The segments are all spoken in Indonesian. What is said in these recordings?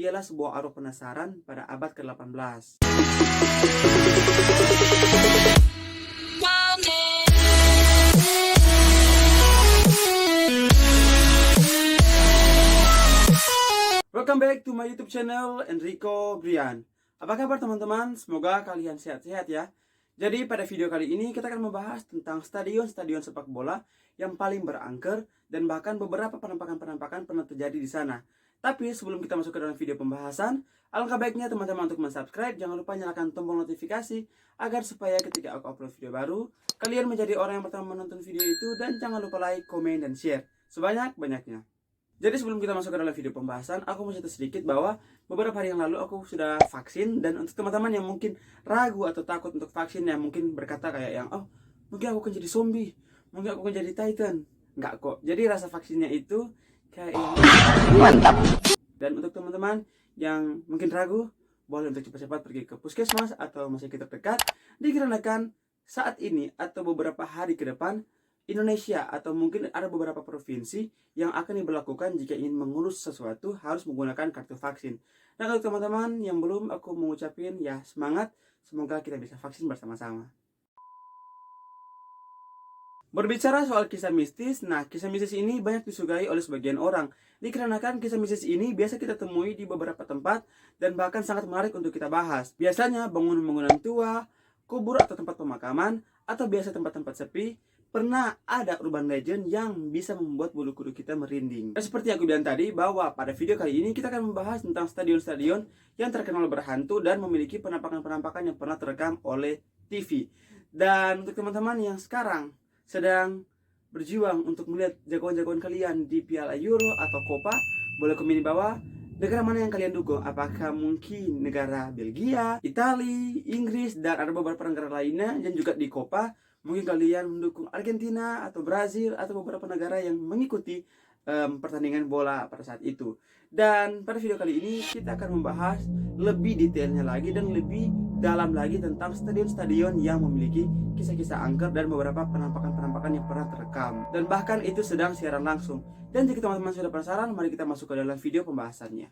ialah sebuah arwah penasaran pada abad ke-18. Welcome back to my YouTube channel Enrico Brian. Apa kabar teman-teman? Semoga kalian sehat-sehat ya. Jadi pada video kali ini kita akan membahas tentang stadion-stadion sepak bola yang paling berangker dan bahkan beberapa penampakan-penampakan pernah terjadi di sana. Tapi sebelum kita masuk ke dalam video pembahasan, alangkah baiknya teman-teman untuk subscribe, jangan lupa nyalakan tombol notifikasi agar supaya ketika aku upload video baru, kalian menjadi orang yang pertama menonton video itu, dan jangan lupa like, komen, dan share sebanyak-banyaknya. Jadi sebelum kita masuk ke dalam video pembahasan, aku mau cerita sedikit bahwa beberapa hari yang lalu aku sudah vaksin. Dan untuk teman-teman yang mungkin ragu atau takut untuk vaksin, yang mungkin berkata kayak yang, oh mungkin aku akan jadi zombie, mungkin aku akan jadi titan. Enggak kok, jadi rasa vaksinnya itu kayak yang mantap. Dan untuk teman-teman yang mungkin ragu, boleh untuk cepat-cepat pergi ke puskesmas atau rumah sakit terdekat, dikarenakan saat ini atau beberapa hari ke depan Indonesia atau mungkin ada beberapa provinsi yang akan diberlakukan jika ingin mengurus sesuatu harus menggunakan kartu vaksin. Nah, untuk teman-teman yang belum, aku mengucapkan ya semangat, semoga kita bisa vaksin bersama-sama. Berbicara soal kisah mistis, nah kisah mistis ini banyak disukai oleh sebagian orang, dikarenakan kisah mistis ini biasa kita temui di beberapa tempat dan bahkan sangat menarik untuk kita bahas. Biasanya bangunan-bangunan tua, kubur atau tempat pemakaman, atau biasa tempat-tempat sepi, pernah ada urban legend yang bisa membuat bulu kuduk kita merinding. Nah, seperti yang aku bilang tadi, bahwa pada video kali ini kita akan membahas tentang stadion-stadion yang terkenal berhantu dan memiliki penampakan-penampakan yang pernah terekam oleh TV. Dan untuk teman-teman yang sekarang sedang berjuang untuk melihat jagoan-jagoan kalian di Piala Euro atau Copa, boleh komen di bawah negara mana yang kalian dukung. Apakah mungkin negara Belgia, Italia, Inggris, dan ada beberapa negara lainnya. Dan juga di Copa, mungkin kalian mendukung Argentina atau Brazil atau beberapa negara yang mengikuti pertandingan bola pada saat itu. Dan pada video kali ini kita akan membahas lebih detailnya lagi dan lebih dalam lagi tentang stadion-stadion yang memiliki kisah-kisah angker dan beberapa penampakan-penampakan yang pernah terekam. Dan bahkan itu sedang siaran langsung. Dan jika teman-teman sudah penasaran, mari kita masuk ke dalam video pembahasannya.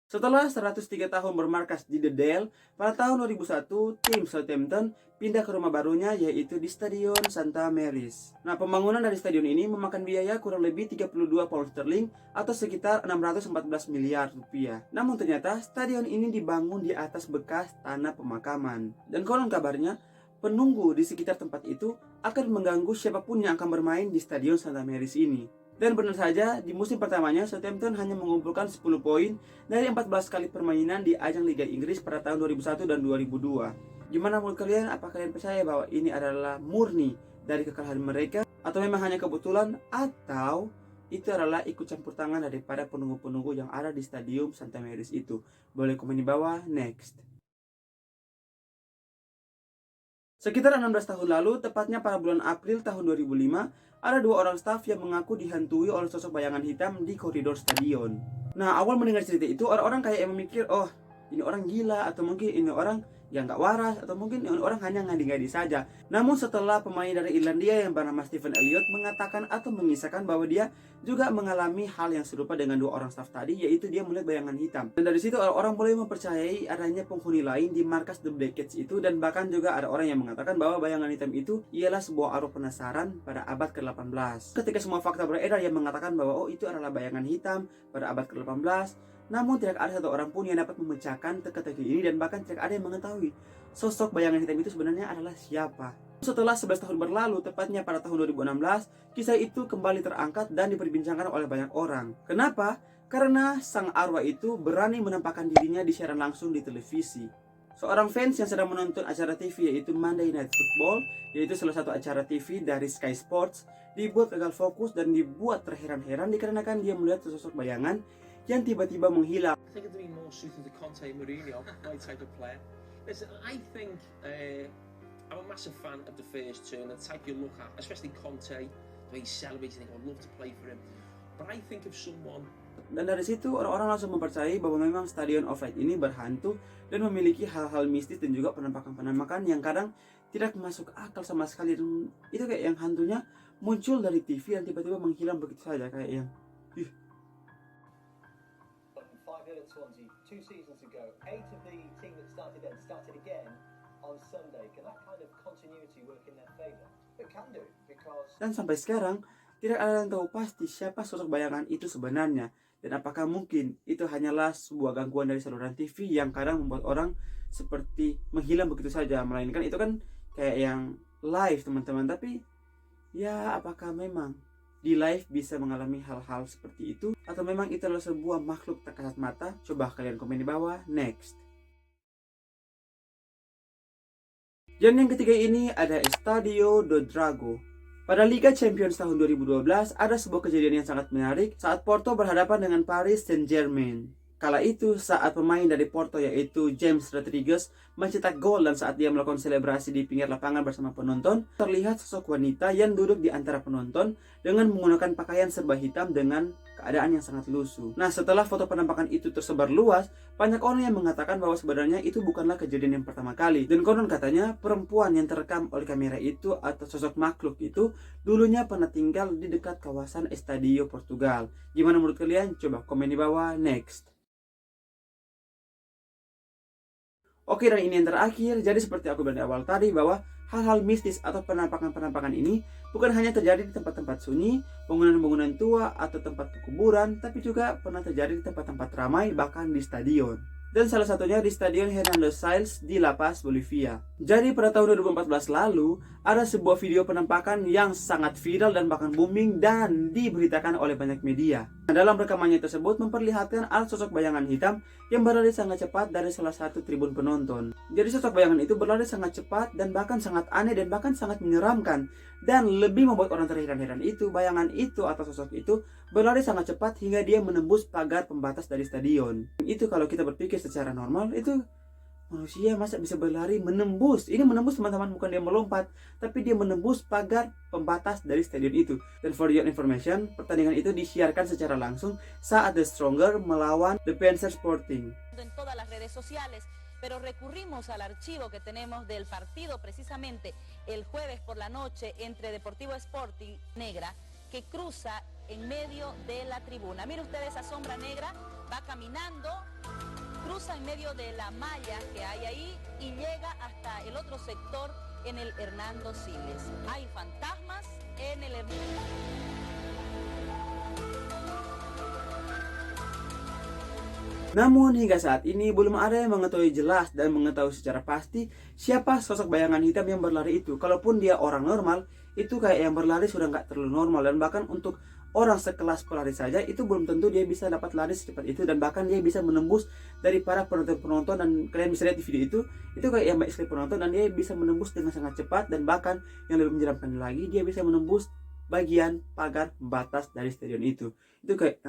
Setelah 103 tahun bermarkas di The Dale, pada tahun 2001, tim Southampton pindah ke rumah barunya, yaitu di Stadion St Mary's. Nah, pembangunan dari stadion ini memakan biaya kurang lebih 32 pound sterling atau sekitar 614 miliar rupiah. Namun ternyata stadion ini dibangun di atas bekas tanah pemakaman. Dan konon kabarnya, penunggu di sekitar tempat itu akan mengganggu siapapun yang akan bermain di Stadion St Mary's ini. Dan benar saja, di musim pertamanya Southampton hanya mengumpulkan 10 poin dari 14 kali permainan di ajang Liga Inggris pada tahun 2001 dan 2002. Gimana menurut kalian? Apa kalian percaya bahwa ini adalah murni dari kekalahan mereka, atau memang hanya kebetulan, atau itu adalah ikut campur tangan daripada penunggu-penunggu yang ada di Stadium St Mary's itu? Boleh komen di bawah. Next. Sekitar 16 tahun lalu, tepatnya pada bulan April tahun 2005, ada dua orang staf yang mengaku dihantui oleh sosok bayangan hitam di koridor stadion. Nah, awal mendengar cerita itu, orang-orang kayak yang memikir, oh ini orang gila, atau mungkin ini orang yang gak waras, atau mungkin ini orang hanya ngadi-ngadi saja. Namun setelah pemain dari Irlandia yang bernama Stephen Elliott mengatakan atau mengisahkan bahwa dia juga mengalami hal yang serupa dengan dua orang staf tadi, yaitu dia melihat bayangan hitam. Dan dari situ orang boleh mempercayai adanya penghuni lain di markas The Black Cats itu, dan bahkan juga ada orang yang mengatakan bahwa bayangan hitam itu ialah sebuah arwah penasaran pada abad ke-18. Ketika semua fakta beredar yang mengatakan bahwa oh itu adalah bayangan hitam pada abad ke-18, namun tidak ada satu orang pun yang dapat memecahkan teka-teki ini, dan bahkan tidak ada yang mengetahui sosok bayangan hitam itu sebenarnya adalah siapa. Setelah 11 tahun berlalu, tepatnya pada tahun 2016, kisah itu kembali terangkat dan diperbincangkan oleh banyak orang. Kenapa? Karena sang arwah itu berani menampakkan dirinya di siaran langsung di televisi. Seorang fans yang sedang menonton acara TV yaitu Monday Night Football, yaitu salah satu acara TV dari Sky Sports, dibuat gagal fokus dan dibuat terheran-heran dikarenakan dia melihat sosok bayangan yang tiba-tiba menghilang. I think it'd be more suited to Conte Mourinho, my type of player. Listen, I think I'm a massive fan of the first turn, the type you look at, especially Conte, the way he celebrates, you think I'd love to play for him. But I think of someone. Dan dari situ orang-orang langsung mempercayai bahwa memang Stadion of Light ini berhantu dan memiliki hal-hal mistis dan juga penampakan-penampakan yang kadang tidak masuk akal sama sekali. Dan itu kayak yang hantunya muncul dari TV dan tiba-tiba menghilang begitu saja, kayak yang Villa and Swansea 2 seasons ago. 8 of the team that started then started again on Sunday. Can that kind of continuity work in their favour? It can do, because... Dan sampai sekarang, tidak ada yang tahu pasti siapa sosok bayangan itu sebenarnya. Dan apakah mungkin itu hanyalah sebuah gangguan dari saluran TV yang kadang membuat orang seperti menghilang begitu saja. Melainkan itu kan kayak yang live, teman-teman. Tapi ya apakah memang di live bisa mengalami hal-hal seperti itu? Atau memang itu adalah sebuah makhluk tak kasat mata? Coba kalian komen di bawah. Next. Dan yang ketiga ini ada Estadio do Dragão. Pada Liga Champions tahun 2012, ada sebuah kejadian yang sangat menarik saat Porto berhadapan dengan Paris Saint-Germain. Kala itu, saat pemain dari Porto yaitu James Rodriguez mencetak gol dan saat dia melakukan selebrasi di pinggir lapangan bersama penonton, terlihat sosok wanita yang duduk di antara penonton dengan menggunakan pakaian serba hitam dengan keadaan yang sangat lusuh. Nah, setelah foto penampakan itu tersebar luas, banyak orang yang mengatakan bahwa sebenarnya itu bukanlah kejadian yang pertama kali. Dan konon katanya, perempuan yang terekam oleh kamera itu atau sosok makhluk itu dulunya pernah tinggal di dekat kawasan Estadio Portugal. Gimana menurut kalian? Coba komen di bawah. Next. Oke, dan ini yang terakhir. Jadi seperti aku bilang di awal tadi, bahwa hal-hal mistis atau penampakan-penampakan ini bukan hanya terjadi di tempat-tempat sunyi, bangunan-bangunan tua, atau tempat kuburan, tapi juga pernah terjadi di tempat-tempat ramai, bahkan di stadion. Dan salah satunya di Stadion Hernando Siles di La Paz, Bolivia. Jadi pada tahun 2014 lalu, ada sebuah video penampakan yang sangat viral dan bahkan booming dan diberitakan oleh banyak media. Nah, dalam rekamannya tersebut memperlihatkan ada sosok bayangan hitam yang berlari sangat cepat dari salah satu tribun penonton. Jadi sosok bayangan itu berlari sangat cepat dan bahkan sangat aneh dan bahkan sangat menyeramkan. Dan lebih membuat orang terheran-heran itu, bayangan itu atau sosok itu berlari sangat cepat hingga dia menembus pagar pembatas dari stadion. Itu kalau kita berpikir secara normal, itu manusia masa bisa berlari menembus. Ini menembus, teman-teman, bukan dia melompat, tapi dia menembus pagar pembatas dari stadion itu. Dan for your information, pertandingan itu disiarkan secara langsung saat The Stronger melawan Defensor Sporting. En todas las redes sociales, pero recurrimos al archivo que tenemos del partido precisamente el jueves por la noche entre Deportivo Sporting Negra, que cruza en medio de la tribuna. Mire usted esa sombra negra, va caminando, cruza en medio de la malla que hay ahí y llega hasta el otro sector en el Hernando Siles. Hay fantasmas en el Namun hingga saat ini belum ada yang mengetahui jelas dan mengetahui secara pasti siapa sosok bayangan hitam yang berlari itu. Kalaupun dia orang normal, itu kayak yang berlari sudah nggak terlalu normal. Dan bahkan untuk orang sekelas pelari saja, itu belum tentu dia bisa dapat lari secepat itu. Dan bahkan dia bisa menembus dari para penonton-penonton. Dan kalian bisa lihat di video itu kayak yang baik sekali penonton. Dan dia bisa menembus dengan sangat cepat. Dan bahkan yang lebih menyeramkan lagi, dia bisa menembus bagian pagar pembatas dari stadion itu. Itu kayak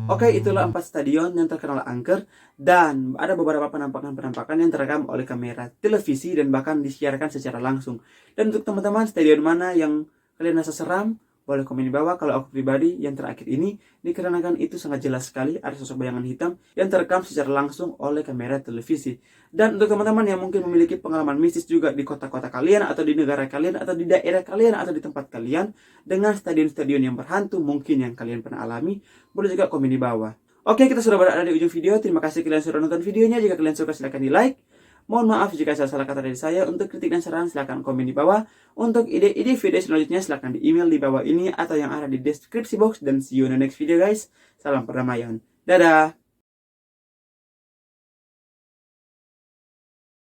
Oke, itulah 4 stadion yang terkenal angker dan ada beberapa penampakan-penampakan yang terekam oleh kamera televisi dan bahkan disiarkan secara langsung. Dan untuk teman-teman, stadion mana yang kalian rasa seram? Boleh komen di bawah. Kalau aku pribadi, yang terakhir ini, dikarenakan itu sangat jelas sekali ada sosok bayangan hitam yang terekam secara langsung oleh kamera televisi. Dan untuk teman-teman yang mungkin memiliki pengalaman mistis juga di kota-kota kalian, atau di negara kalian, atau di daerah kalian, atau di tempat kalian, dengan stadion-stadion yang berhantu mungkin yang kalian pernah alami, boleh juga komen di bawah. Oke, kita sudah berada di ujung video. Terima kasih kalian sudah nonton videonya. Jika kalian suka, silahkan di like. Mohon maaf jika salah kata dari saya. Untuk kritik dan saran silahkan komen di bawah. Untuk ide-ide video selanjutnya silahkan di email di bawah ini atau yang ada di deskripsi box. Dan see you in the next video guys. Salam perdamaian. Dadah.